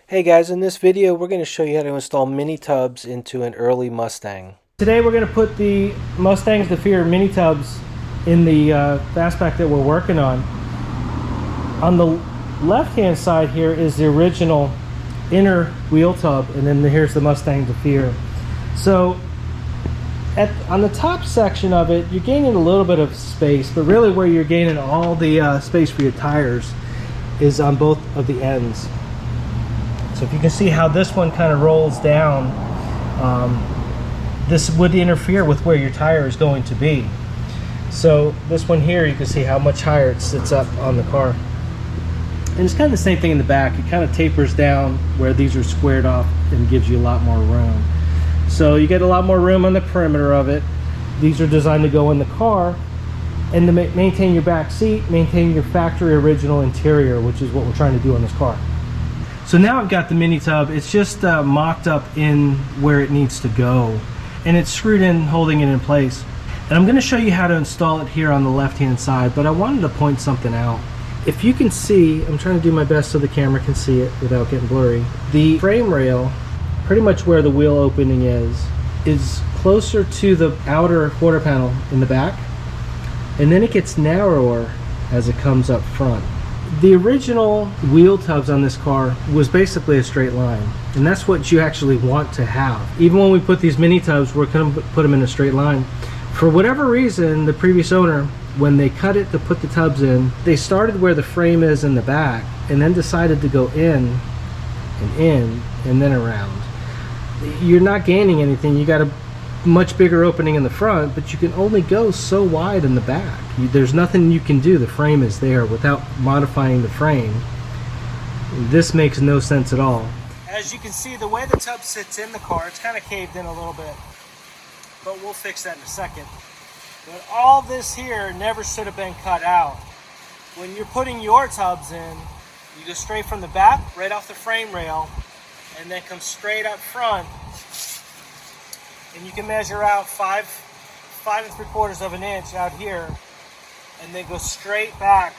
Hey guys, in this video we're going to show you how to install mini tubs into an early Mustang. Today we're going to put the Mustangs to Fear mini tubs in the Fastback that we're working on. On the left hand side here is the original inner wheel tub, and then here's the Mustang to Fear. So on the top section of it you're gaining a little bit of space, but really where you're gaining all the space for your tires is on both of the ends. So if you can see how this one kind of rolls down, this would interfere with where your tire is going to be. So this one here, you can see how much higher it sits up on the car. And it's kind of the same thing in the back. It kind of tapers down where these are squared off and gives you a lot more room. So you get a lot more room on the perimeter of it. These are designed to go in the car and to maintain your back seat, maintain your factory original interior, which is what we're trying to do on this car. So now I've got the mini tub. It's just mocked up in where it needs to go, and it's screwed in, holding it in place. And I'm going to show you how to install it here on the left hand side, but I wanted to point something out. If you can see, I'm trying to do my best so the camera can see it without getting blurry. The frame rail, pretty much where the wheel opening is closer to the outer quarter panel in the back, and then it gets narrower as it comes up front. The original wheel tubs on this car was basically a straight line, and that's what you actually want to have. Even when we put these mini tubs, we're going to put them in a straight line. For whatever reason, the previous owner, when they cut it to put the tubs in, they started where the frame is in the back and then decided to go in and then around. You're not gaining anything. You got a much bigger opening in the front, but you can only go so wide in the back. There's nothing you can do. The frame is there without modifying the frame. This makes no sense at all. As you can see, the way the tub sits in the car, it's kind of caved in a little bit, but we'll fix that in a second. But all this here never should have been cut out. When you're putting your tubs in, you go straight from the back, right off the frame rail, and then come straight up front. And you can measure out 5 3/4 of an inch out here, and then go straight back,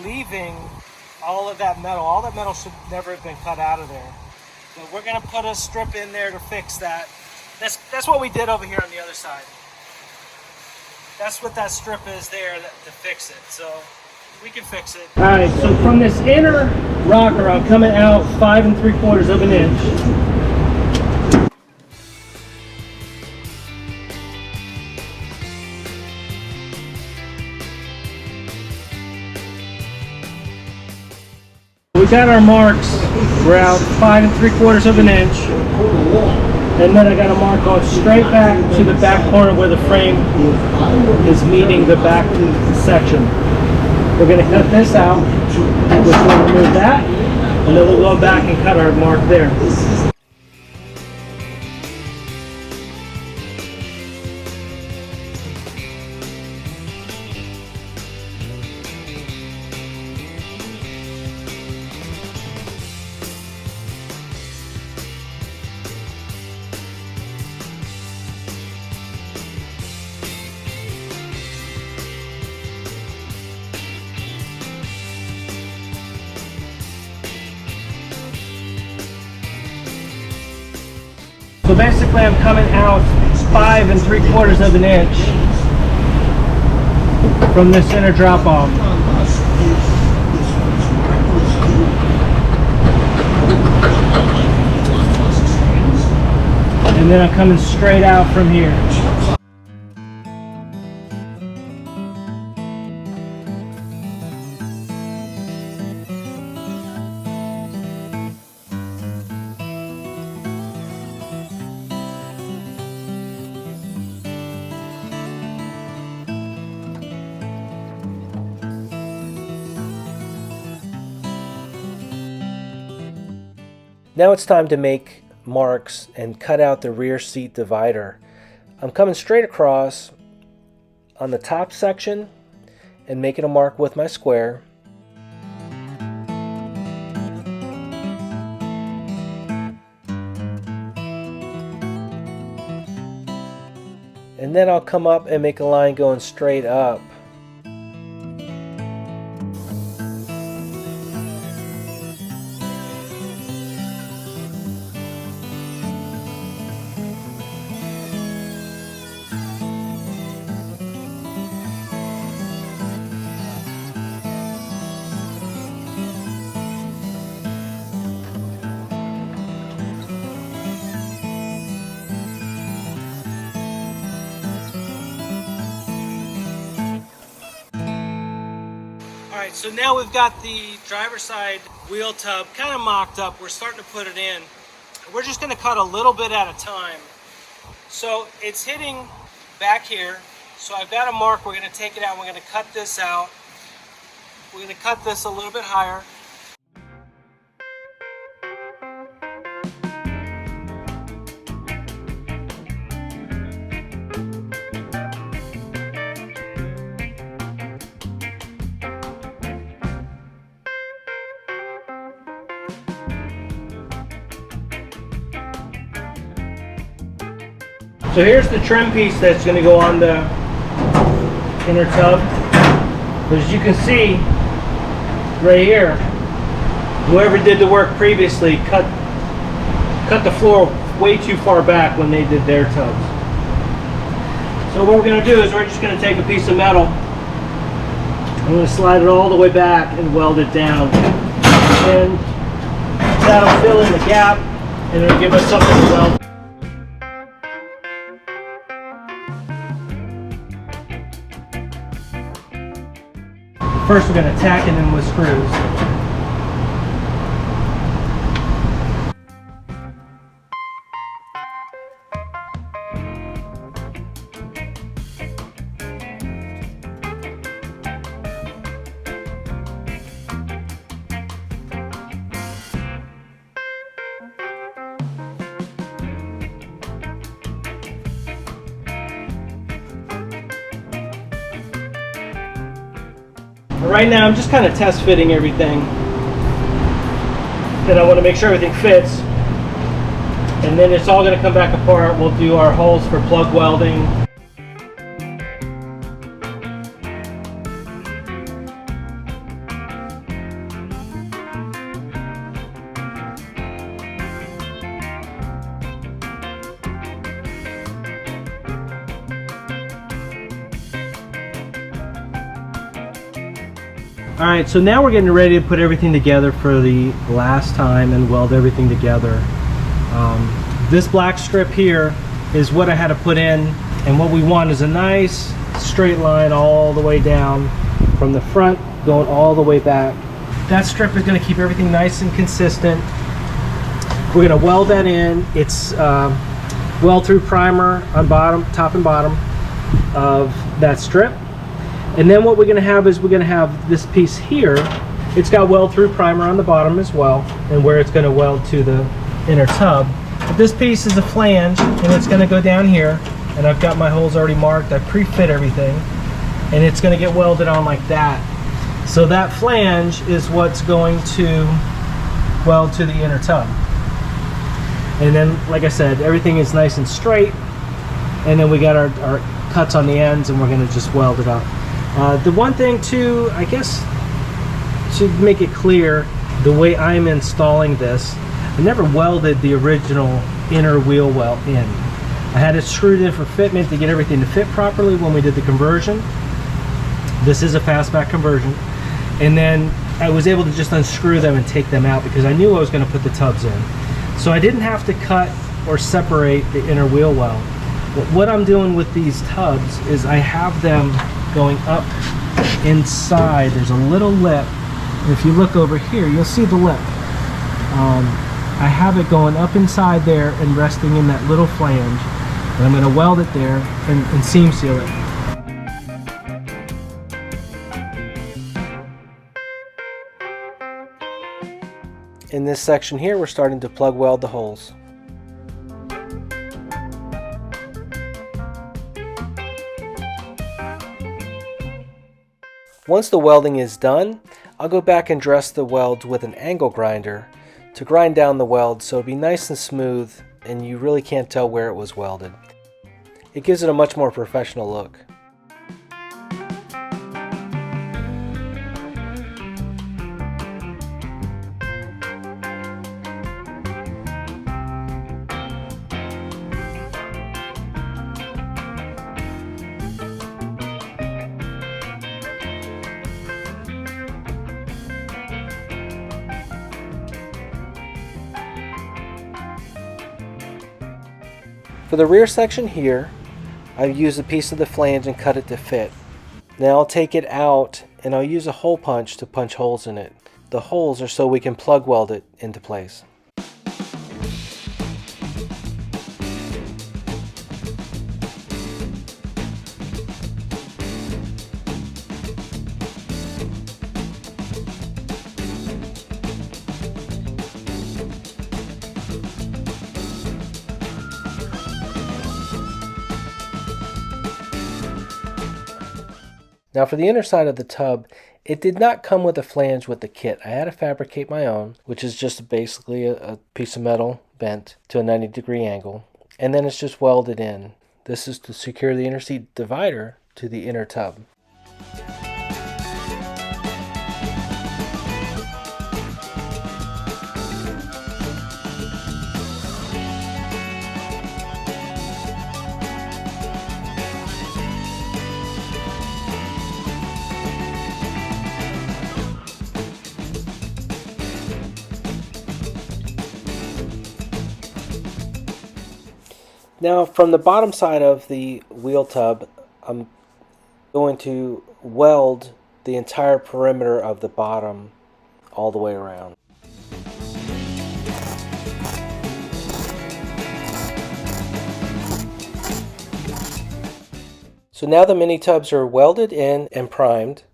leaving all of that metal. All that metal should never have been cut out of there. So we're gonna put a strip in there to fix that. That's what we did over here on the other side. That's what that strip is there to fix it. So we can fix it. All right, so from this inner rocker, I'm coming out 5 3/4 of an inch. We got our marks. We're out 5 3/4 of an inch, and then I got a mark going straight back to the back corner where the frame is meeting the back section. We're going to cut this out, which will remove that, and then we'll go back and cut our mark there. So basically I'm coming out 5 3/4 of an inch from this inner drop off. And then I'm coming straight out from here. Now it's time to make marks and cut out the rear seat divider. I'm coming straight across on the top section and making a mark with my square. And then I'll come up and make a line going straight up. Alright, so now we've got the driver's side wheel tub kind of mocked up. We're starting to put it in. We're just going to cut a little bit at a time. So it's hitting back here. So I've got a mark. We're going to take it out. We're going to cut this out. We're going to cut this a little bit higher. So here's the trim piece that's going to go on the inner tub. But as you can see right here, whoever did the work previously cut the floor way too far back when they did their tubs. So what we're going to do is we're just going to take a piece of metal. I'm going to slide it all the way back and weld it down. And that'll fill in the gap and it'll give us something to weld. First we're going to tack it in with screws. Right now I'm just kind of test fitting everything. Then I want to make sure everything fits. And then it's all going to come back apart. We'll do our holes for plug welding. Alright, so now we're getting ready to put everything together for the last time and weld everything together. This black strip here is what I had to put in, and what we want is a nice straight line all the way down from the front going all the way back. That strip is going to keep everything nice and consistent. We're going to weld that in. It's weld through primer on bottom, top and bottom of that strip. And then what we're going to have is we're going to have this piece here. It's got weld through primer on the bottom as well, and where it's going to weld to the inner tub. But this piece is a flange, and it's going to go down here, and I've got my holes already marked. I pre-fit everything, and it's going to get welded on like that. So that flange is what's going to weld to the inner tub. And then, like I said, everything is nice and straight, and then we got our cuts on the ends, and we're going to just weld it up. The one thing too, I guess, to make it clear, the way I'm installing this, I never welded the original inner wheel well in. I had it screwed in for fitment to get everything to fit properly when we did the conversion. This is a Fastback Conversion. And then I was able to just unscrew them and take them out because I knew I was going to put the tubs in. So I didn't have to cut or separate the inner wheel well. But what I'm doing with these tubs is I have them going up inside. There's a little lip. If you look over here, you'll see the lip. I have it going up inside there and resting in that little flange. And I'm going to weld it there and seam seal it. In this section here, we're starting to plug weld the holes. Once the welding is done, I'll go back and dress the welds with an angle grinder to grind down the weld so it'll be nice and smooth and you really can't tell where it was welded. It gives it a much more professional look. For the rear section here, I've used a piece of the flange and cut it to fit. Now I'll take it out and I'll use a hole punch to punch holes in it. The holes are so we can plug weld it into place. Now for the inner side of the tub, it did not come with a flange with the kit. I had to fabricate my own, which is just basically a piece of metal bent to a 90-degree angle, and then it's just welded in. This is to secure the inner seat divider to the inner tub. Now from the bottom side of the wheel tub, I'm going to weld the entire perimeter of the bottom all the way around. So now the mini tubs are welded in and primed,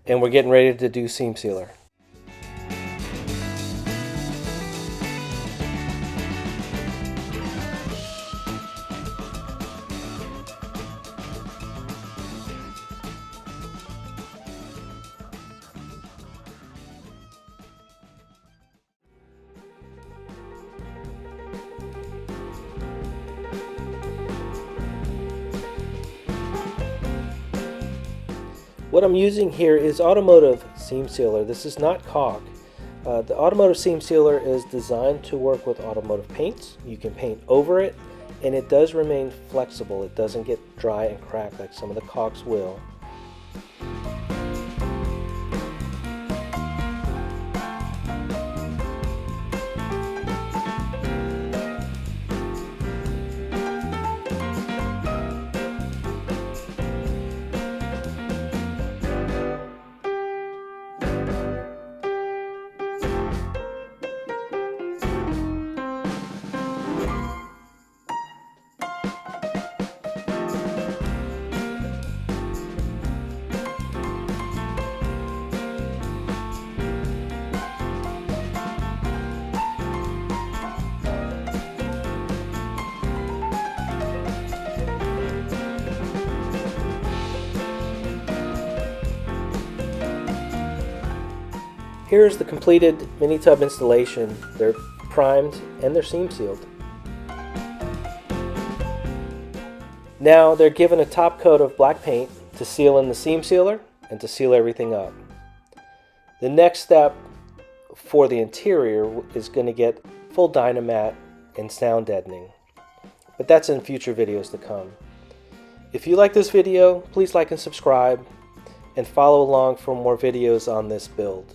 and we're getting ready to do seam sealer. What I'm using here is automotive seam sealer. This is not caulk. The automotive seam sealer is designed to work with automotive paints. You can paint over it, and it does remain flexible. It doesn't get dry and crack like some of the caulks will. Here's the completed mini tub installation. They're primed and they're seam sealed. Now they're given a top coat of black paint to seal in the seam sealer and to seal everything up. The next step for the interior is going to get full Dynamat and sound deadening, but that's in future videos to come. If you like this video, please like and subscribe and follow along for more videos on this build.